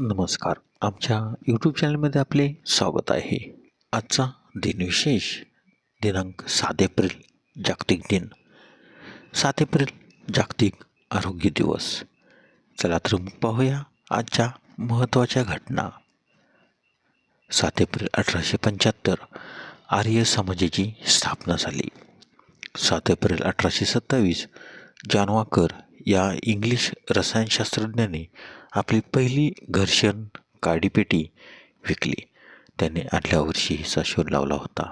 नमस्कार. आमच्या यूट्यूब चॅनलमध्ये आपले स्वागत आहे. आजचा दिनविशेष दिनांक 7 एप्रिल जागतिक दिन. 7 एप्रिल जागतिक आरोग्य दिवस. चला तर मग पाहूया आजच्या महत्त्वाच्या घटना. 7 एप्रिल 1875 आर्य समाजाची स्थापना झाली. 7 एप्रिल 1827 जॉन वॉकर या इंग्लिश रसायनशास्त्रज्ञाने आपली पहिली घर्षण काडीपेटी विकली. त्याने आदल्या वर्षी हिचा शोध लावला होता.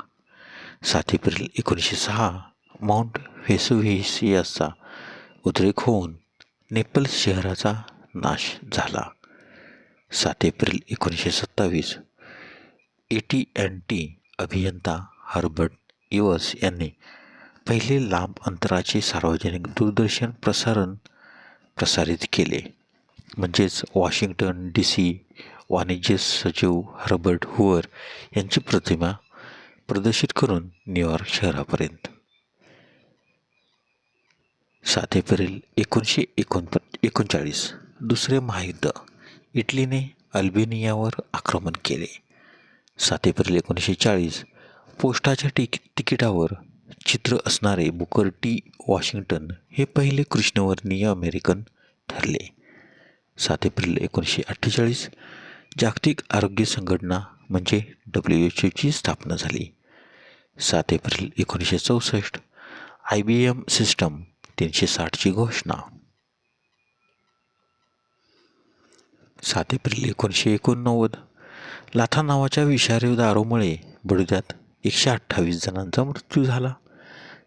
7 एप्रिल 1906 माउंट व्हेसुव्हियसचा उद्रेक होऊन नेपल्स शहराचा नाश झाला. 7 एप्रिल 1927 AT&T अभियंता हर्बर्ट इव्हस यांनी पहिले लांब अंतराचे सार्वजनिक दूरदर्शन प्रसारित केले. म्हणजेच वॉशिंग्टन DC वाणिज्य सचिव हर्बर्ट हुवर यांची प्रतिमा प्रदर्शित करून न्यूयॉर्क शहरापर्यंत. 7 एप्रिल 1939 दुसरे महायुद्ध. इटलीने अल्बेनियावर आक्रमण केले. 7 एप्रिल 1940 पोस्टाच्या तिकिटावर चित्र असणारे बुकर टी वॉशिंग्टन हे पहिले कृष्णवर्णीय अमेरिकन ठरले. 7 एप्रिल 1948 जागतिक आरोग्य संघटना म्हणजे WHO स्थापना झाली. 7 एप्रिल 1964 IBM सिस्टम 360 घोषणा. 7 एप्रिल 1989 लाथा नावाच्या विषारी दारूमुळे बडोद्यात 128 जणांचा मृत्यू झाला.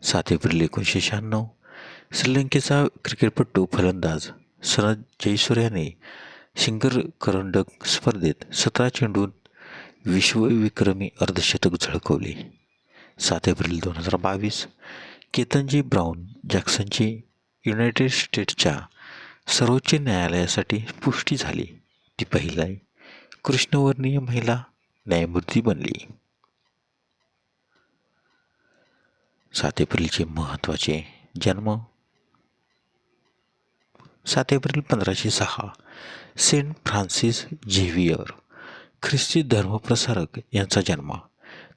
7 एप्रिल 1996 श्रीलंकेचा क्रिकेटपटू फलंदाज सनथ जयसूर्याने सिंगर करंडक स्पर्धेत 17 चेंडूंत विश्वविक्रमी अर्धशतक झळकवले. 7 एप्रिल 2022 केतनजी ब्राऊन जॅक्सनची युनायटेड स्टेट्सच्या सर्वोच्च न्यायालयासाठी पुष्टी झाली. ती पहिली कृष्णवर्णीय महिला न्यायमूर्ती बनली. 7 एप्रिलचे महत्त्वाचे जन्म. 7 एप्रिल 1506 सेंट फ्रान्सिस झेवियर ख्रिस्ती धर्मप्रसारक यांचा जन्म,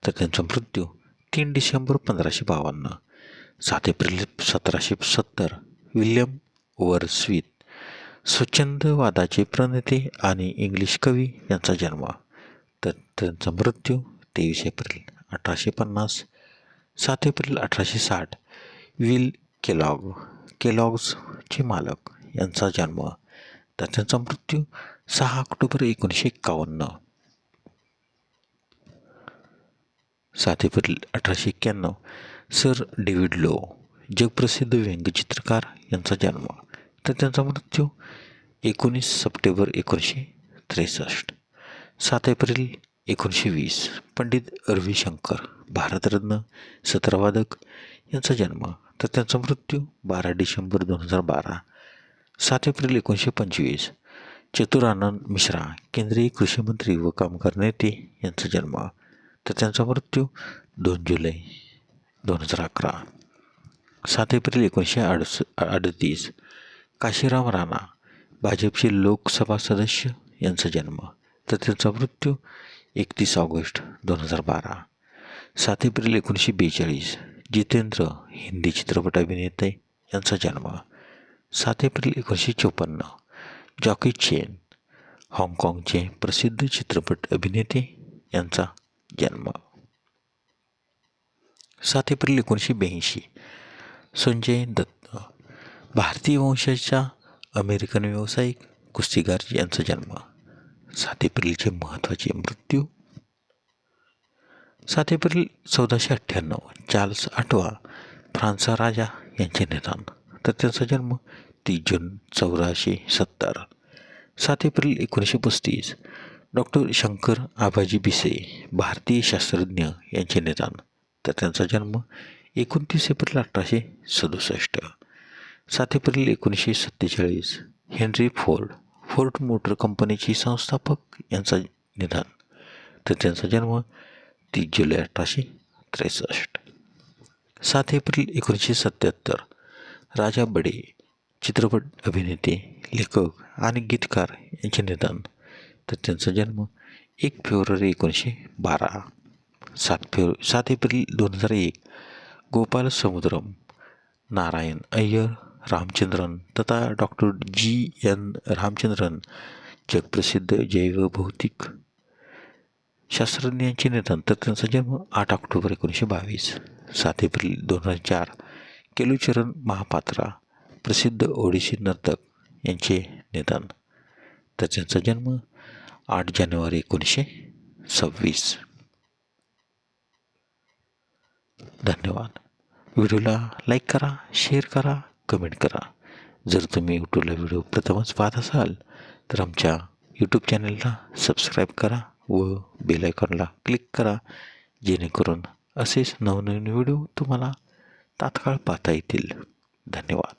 तर त्यांचा मृत्यू 3 डिसेंबर 1552. 7 एप्रिल 1770 विल्यम वर्dsworth स्वच्छंदवादाचे प्रणेते आणि इंग्लिश कवी यांचा जन्म, तर त्यांचा मृत्यू 23 एप्रिल 1850. 7 एप्रिल 1860 विल केलॉग्सचे मालक यांचा जन्म, तर त्यांचा मृत्यू 6 October 1951. 7 April 1891 sir David low जगप्रसिद्ध व्यंगचित्रकार यांचा जन्म, तर त्यांचा मृत्यू 19 सप्टेंबर 1963. 7 एप्रिल 1920 पंडित रविशंकर भारतरत्न सत्रवादक यांचा जन्म, तर त्यांचा मृत्यू 12 डिसेंबर 2012. 7 एप्रिल 1925 चतुरानंद मिश्रा केंद्रीय कृषी मंत्री व कामगार नेते यांचा जन्म, तर त्यांचा मृत्यू 2 जुलै 2011. 7 एप्रिल 1938 काशीराम राणा भाजपचे लोकसभा सदस्य यांचा जन्म, तर त्यांचा मृत्यू 31 ऑगस्ट 2012. 7 एप्रिल 1942 जितेंद्र हिंदी चित्रपट अभिनेते यांचा जन्म. 7 एप्रिल 1954 जॉकी चेन हाँगकाँगचे प्रसिद्ध चित्रपट अभिनेते यांचा जन्म. 7 एप्रिल 1982 संजय दत्त भारतीय वंशाचा अमेरिकन व्यावसायिक कुस्तीगार यांचा जन्म. 7 एप्रिलचे महत्त्वाचे मृत्यू. 7 एप्रिल 1498 चार्ल्स 8वा फ्रान्सचा राजा यांचे निधन, तर त्यांचा जन्म 30 जून 1470. 7 एप्रिल 1935 डॉक्टर शंकर आबाजी भिसे भारतीय शास्त्रज्ञ यांचे निधन, तर त्यांचा जन्म 29 April 1867. 7 April 1947 Henry Ford motor कंपनीचे संस्थापक यांचा निधन, तर त्यांचा जन्म 30 जुलै 1863. 7 एप्रिल 1977 राजा बडे चित्रपट अभिनेते, लेखक आणि गीतकार यांचे निधन, तर त्यांचा जन्म 1 फेब्रुवारी 1912. 7 एप्रिल 2001 गोपाल समुद्रम, नारायण अय्यर रामचंद्रन तथा डॉक्टर GN रामचंद्रन, जगप्रसिद्ध जैवभौतिक शास्त्रज्ञांचे निधन. तर त्यांचा जन्म 8 ऑक्टोबर 1922. 7 एप्रिल 2004 केलुचरण महापात्रा, प्रसिद्ध ओडिसी नर्तक, यांचे निधन. तर त्यांचा जन्म 8 जानेवारी 1926. धन्यवाद. व्हिडिओला लाईक करा, शेअर करा, कमेंट करा. जर तुम्ही यूट्यूबला व्हिडिओ प्रथमच पाहत असाल तर आमच्या यूट्यूब चॅनलला सबस्क्राईब करा व बेल आयकॉनला क्लिक करा, जेणेकरून असेच नवनवीन व्हिडिओ तुम्हाला तात्काळ पाहता येतील. धन्यवाद.